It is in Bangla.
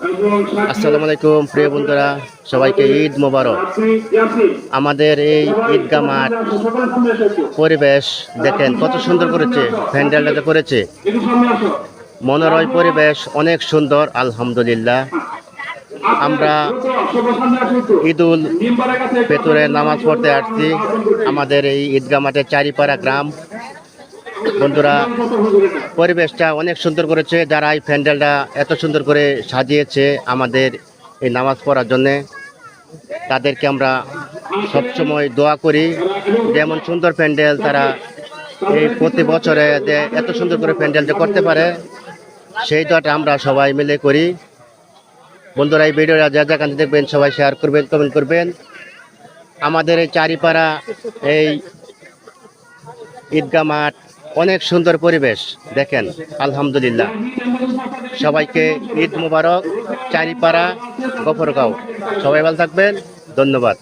আসসালামু আলাইকুম প্রিয় বন্ধুরা, সবাইকে ঈদ মোবারক। আমাদের এই ঈদগাহ মাঠ পরিবেশ দেখেন কত সুন্দর করেছে, প্যান্ডেলটা করেছে, মনোরম পরিবেশ, অনেক সুন্দর। আলহামদুলিল্লাহ, আমরা ঈদুল ফিতরে নামাজ পড়তে আসছি আমাদের এই ঈদগাহ মাঠের চারিপাড়া গ্রাম। বন্ধুরা, পরিবেশটা অনেক সুন্দর করেছে, যারা এই প্যান্ডেলটা এত সুন্দর করে সাজিয়েছে আমাদের এই নামাজ পড়ার জন্যে, তাদেরকে আমরা সবসময় দোয়া করি যেমন সুন্দর প্যান্ডেল তারা এই প্রতি বছরে যে এত সুন্দর করে প্যান্ডেলটা করতে পারে, সেই দোয়াটা আমরা সবাই মিলে করি। বন্ধুরা, এই ভিডিওটা যা যেখানে দেখবেন সবাই শেয়ার করবেন, কমেন্ট করবেন। আমাদের এই চারিপাড়া এই ঈদগাহ মাঠ অনেক সুন্দর পরিবেশ দেখেন। আলহামদুলিল্লাহ, সবাইকে ঈদ মুবারক। চারিপাড়া গফরগাঁও, সবাই ভালো থাকবেন, ধন্যবাদ।